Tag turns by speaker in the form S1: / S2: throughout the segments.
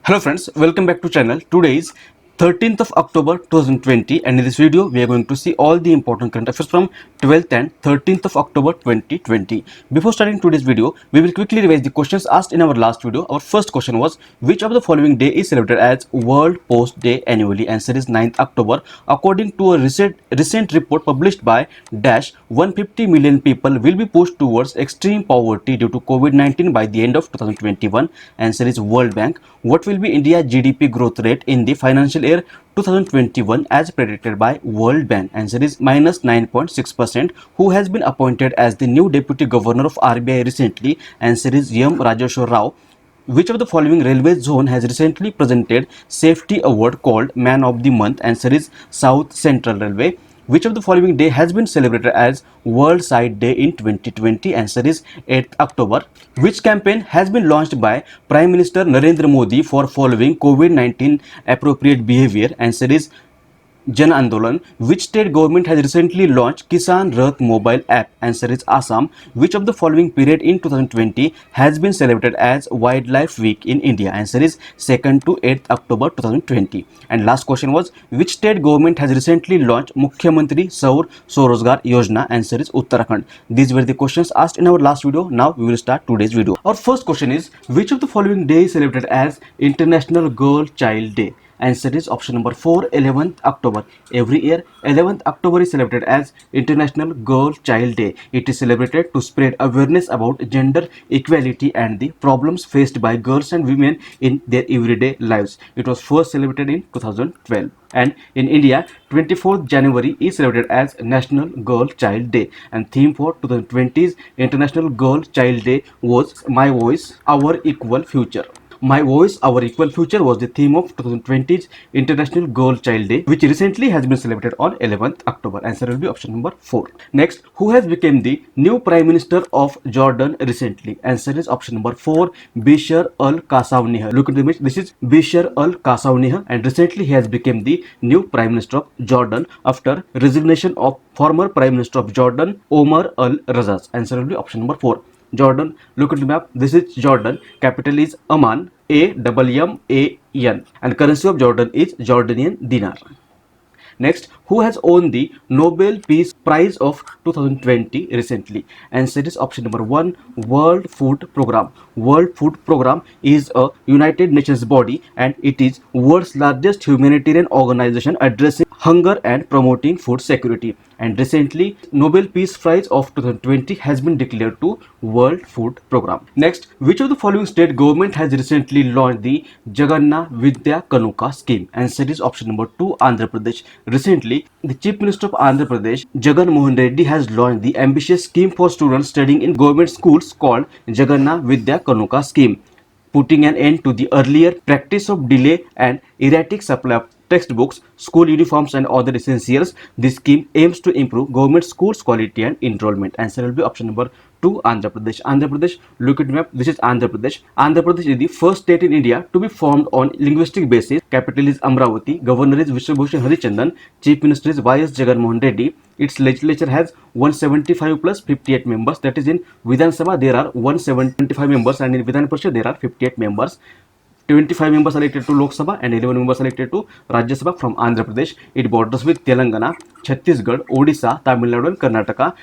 S1: Hello friends, welcome back to channel. Today is 13th of October 2020 and in this video we are going to see all the important current affairs from 12th and 13th of October 2020. Before starting today's video, we will quickly revise the questions asked in our last video. Our first question was, which of the following day is celebrated as World Post Day annually? Answer is 9th October. According to a recent report published by Dash, 150 million people will be pushed towards extreme poverty due to COVID-19 by the end of 2021. Answer is World Bank. What will be India's GDP growth rate in the financial year 2021 as predicted by World Bank? Answer is minus 9.6%. Who has been appointed as the new Deputy Governor of RBI recently? Answer is M. Rajeshwar Rao. Which of the following railway zone has recently presented safety award called Man of the Month? Answer is South Central Railway. Which of the following day has been celebrated as World Sight Day in 2020? Answer is 8th October. Which campaign has been launched by Prime Minister Narendra Modi for following COVID-19 appropriate behavior? Answer is Jan Andolan. Which state government has recently launched Kisan Rath mobile app? Answer is Assam. Which of the following period in 2020 has been celebrated as Wildlife Week in India? Answer is 2nd to 8th October 2020. And last question was, which state government has recently launched Mukhyamantri Saur Swarozgar Yojana? Answer is Uttarakhand. These were the questions asked in our last video. Now we will start today's video. Our first question is, which of the following day is celebrated as International Girl Child Day? Answer is option number 4, 11th October. Every year, 11th October is celebrated as International Girl Child Day. It is celebrated to spread awareness about gender equality and the problems faced by girls and women in their everyday lives. It was first celebrated in 2012. And in India, 24th January is celebrated as National Girl Child Day. And theme for 2020's International Girl Child Day was My Voice, Our Equal Future. My Voice, Our Equal Future was the theme of 2020's International Girl Child Day, which recently has been celebrated on 11th October. Answer will be option number 4. Next, who has become the new Prime Minister of Jordan recently? Answer is option number 4, Bashar al-Qasawniha. Look at the image. This is Bashar al-Qasawniha, and recently he has become the new Prime Minister of Jordan after resignation of former Prime Minister of Jordan, Omar al-Razaz. Answer will be option number 4. Jordan, look at the map. This is Jordan. Capital is Amman, AMMAN, and currency of Jordan is Jordanian dinar. Next, who has won the Nobel Peace Prize of 2020 recently? Answer is option number 1, World Food Program. World Food Program is a United Nations body and it is world's largest humanitarian organization addressing hunger and promoting food security. And recently, Nobel Peace Prize of 2020 has been declared to World Food Program. Next, which of the following state government has recently launched the Jagannath Vidya Kanuka scheme? Answer is option number 2, Andhra Pradesh. Recently, the Chief Minister of Andhra Pradesh, Jagan Mohan Reddy, has launched the ambitious scheme for students studying in government schools called Jagannath Vidya Kanuka scheme, putting an end to the earlier practice of delay and erratic supply of textbooks, school uniforms and other essentials. This scheme aims to improve government schools quality and enrollment. Answer will be option number 2, Andhra Pradesh. Andhra Pradesh, look at the map. This is Andhra Pradesh. Andhra Pradesh is the first state in India to be formed on linguistic basis. Capital is Amravati. Governor is Vishwabhushan Harichandan. Chief Minister is Y.S. Jagan Mohan Reddy. Its legislature has 175 plus 58 members. That is, in Vidhan Sabha there are 175 members and in Vidhan Parishad there are 58 members. 25 members elected to Lok Sabha and 11 members elected to Rajya Sabha from Andhra Pradesh. It borders with Telangana, Chhattisgarh, Odisha, Tamil Nadu and Karnataka.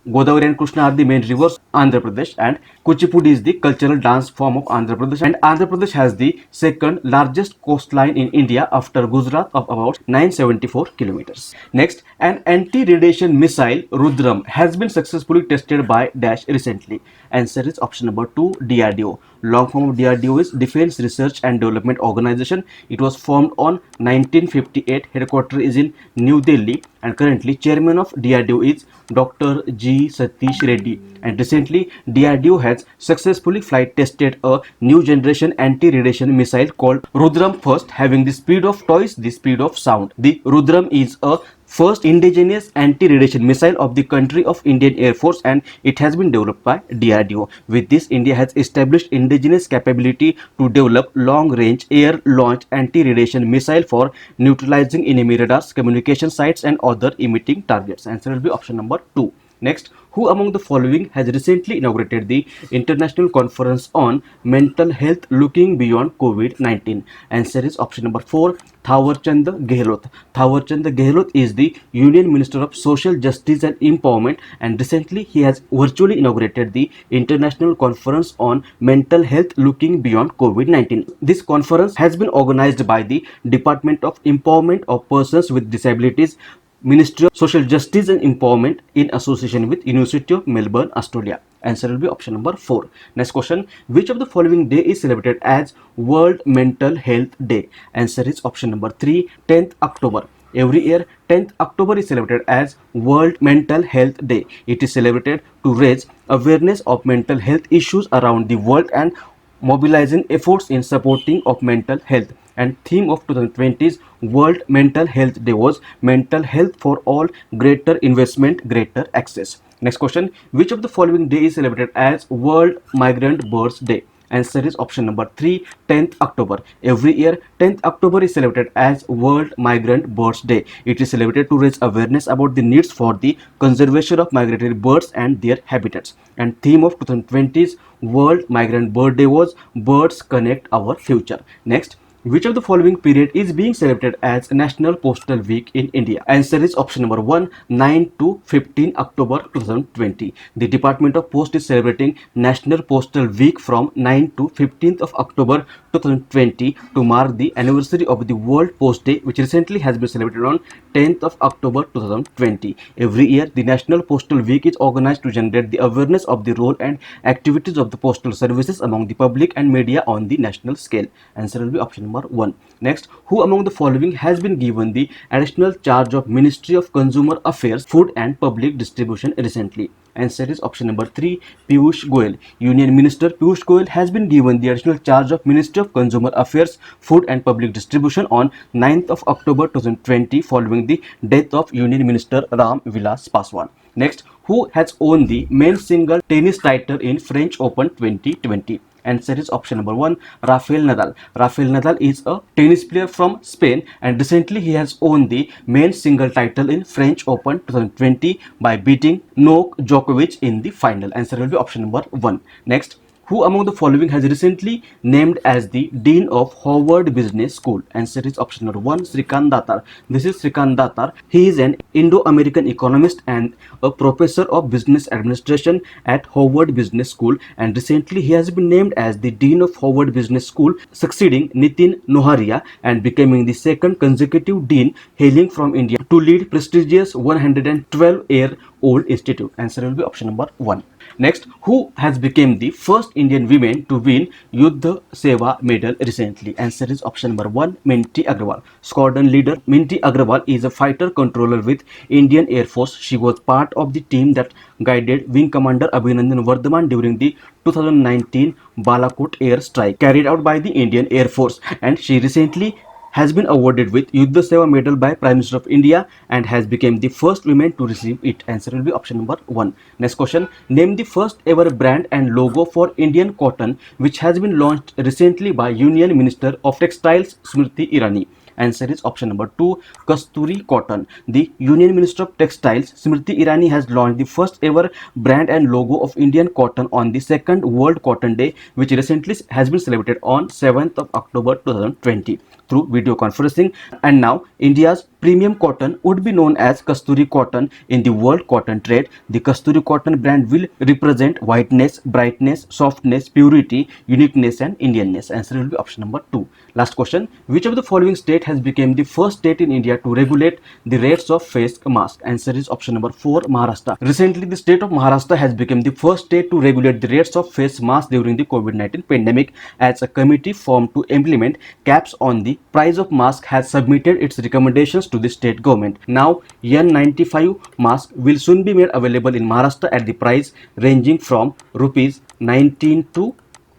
S1: Godavari and Krishna are the main rivers Andhra Pradesh, and Kuchipudi is the cultural dance form of Andhra Pradesh, and Andhra Pradesh has the second largest coastline in India after Gujarat of about 974 kilometers. Next, an anti-radiation missile Rudram has been successfully tested by Dash recently. Answer is option number 2, DRDO. Long form of DRDO is Defense Research and Development Organization. It was formed on 1958. Headquarters is in New Delhi and currently chairman of DRDO is Dr. G. Satish Reddy. And recently DRDO has successfully flight tested a new generation anti-radiation missile called Rudram First, having the speed of twice the speed of sound. The Rudram is a first indigenous anti-radiation missile of the country of Indian Air Force and it has been developed by DRDO. With this, India has established indigenous capability to develop long-range air-launched anti-radiation missile for neutralizing enemy radars, communication sites and other emitting targets. Answer will be option number 2. Next, who among the following has recently inaugurated the International Conference on Mental Health Looking Beyond COVID-19? Answer is option number 4, Thawarchand Gehlot. Thawarchand Gehlot is the Union Minister of Social Justice and Empowerment, and recently he has virtually inaugurated the International Conference on Mental Health Looking Beyond COVID-19. This conference has been organized by the Department of Empowerment of Persons with Disabilities, Ministry of Social Justice and Empowerment, in association with University of Melbourne, Australia. Answer will be option number 4. Next question, which of the following day is celebrated as World Mental Health Day? Answer is option number 3, 10th October. Every year, 10th October is celebrated as World Mental Health Day. It is celebrated to raise awareness of mental health issues around the world and mobilizing efforts in supporting of mental health. And theme of 2020's World Mental Health Day was Mental Health for All, Greater Investment, Greater Access. Next question, which of the following day is celebrated as World Migrant Birds Day? Answer is option number 3, 10th October. Every year, 10th October is celebrated as World Migrant Birds Day. It is celebrated to raise awareness about the needs for the conservation of migratory birds and their habitats. And theme of 2020's World Migrant Bird Day was Birds Connect Our Future. Next, which of the following period is being celebrated as National Postal Week in India? Answer is option number 1, 9 to 15 October 2020. The Department of Post is celebrating National Postal Week from 9 to 15th of October 2020 to mark the anniversary of the World Post Day, which recently has been celebrated on 10th of October 2020. Every year, the National Postal Week is organized to generate the awareness of the role and activities of the postal services among the public and media on the national scale. Answer will be option number 1. Next, who among the following has been given the additional charge of Ministry of Consumer Affairs, Food and Public Distribution recently? Answer is option number 3, Piyush Goyal. Union Minister Piyush Goyal has been given the additional charge of Ministry of Consumer Affairs, Food and Public Distribution on 9th of October 2020 following the death of Union Minister Ram Vilas Paswan. Next, who has won the men's single tennis title in French Open 2020? Answer is option number 1, Rafael Nadal. Rafael Nadal is a tennis player from Spain, and recently he has won the men's single title in French Open 2020 by beating Novak Djokovic in the final. Answer will be option number 1. Next, who among the following has recently named as the Dean of Harvard Business School? Answer is option number 1, Srikant Datar. This is Srikant Datar. He is an Indo-American economist and a professor of business administration at Harvard Business School, and recently he has been named as the Dean of Harvard Business School, succeeding Nitin Noharia and becoming the second consecutive dean hailing from India to lead prestigious 112-year-old institute. Answer will be option number 1. Next, who has become the first Indian woman to win Yuddha Seva medal recently? Answer is option number 1, Minty Agrawal. Squadron leader Minty Agrawal is a fighter controller with Indian Air Force. She was part of the team that guided Wing Commander Abhinandan Vardhaman during the 2019 Balakot air strike carried out by the Indian Air Force, and she recently has been awarded with Yuddha Seva medal by Prime Minister of India and has become the first woman to receive it. Answer will be option number 1. Next question, name the first ever brand and logo for Indian cotton which has been launched recently by Union Minister of Textiles Smriti Irani. Answer is option number 2, Kasturi Cotton. The Union Minister of Textiles Smriti Irani has launched the first ever brand and logo of Indian cotton on the second World Cotton Day, which recently has been celebrated on 7th of October 2020 through video conferencing. And now India's premium cotton would be known as Kasturi Cotton in the world cotton trade. The Kasturi Cotton brand will represent whiteness, brightness, softness, purity, uniqueness and Indianness. Answer will be option number 2. Last question, which of the following state has become the first state in India to regulate the rates of face mask? Answer is option number 4, Maharashtra. Recently, the state of Maharashtra has become the first state to regulate the rates of face mask during the COVID-19 pandemic, as a committee formed to implement caps on the price of mask has submitted its recommendations to the state government. Now, N95 mask will soon be made available in Maharashtra at the price ranging from rupees 19 to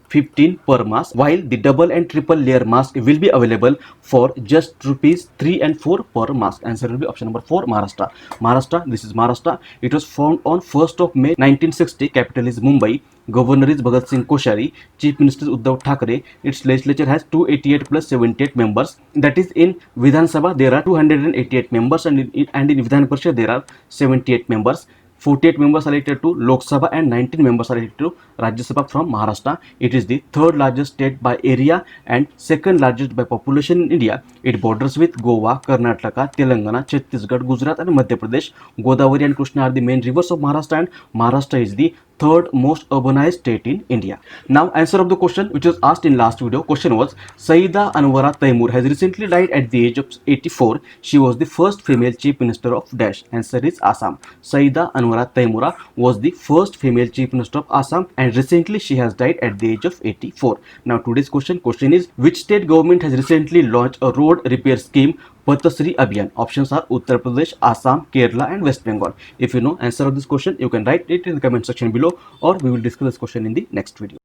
S1: 15 per mask, while the double and triple layer mask will be available for just rupees 3 and 4 per mask. Answer will be option number 4, Maharashtra. Maharashtra, this is Maharashtra. It was formed on 1st of May 1960. Capital is Mumbai. Governor is Bhagat Singh Koshari. Chief Minister is Uddhav Thackeray. Its legislature has 288 plus 78 members. That is, in Vidhan Sabha there are 288 members, and in Vidhan Parishad there are 78 members. 48 members are elected to Lok Sabha and 19 members are elected to Rajya Sabha from Maharashtra. It is the third largest state by area and second largest by population in India. It borders with Goa, Karnataka, Telangana, Chhattisgarh, Gujarat and Madhya Pradesh. Godavari and Krishna are the main rivers of Maharashtra, and Maharashtra is the third most urbanized state in India. Now answer of the question which was asked in last video. Question was, Saida Anwara Taimur has recently died at the age of 84. She was the first female chief minister of Dash. Answer is Assam. Saida Anwara Taimura was the first female chief minister of Assam, and recently she has died at the age of 84. Now today's question is, which state government has recently launched a road repair scheme, Pathasri Abhiyan? Options are Uttar Pradesh, Assam, Kerala and West Bengal. If you know answer of this question, you can write it in the comment section below, or we will discuss this question in the next video.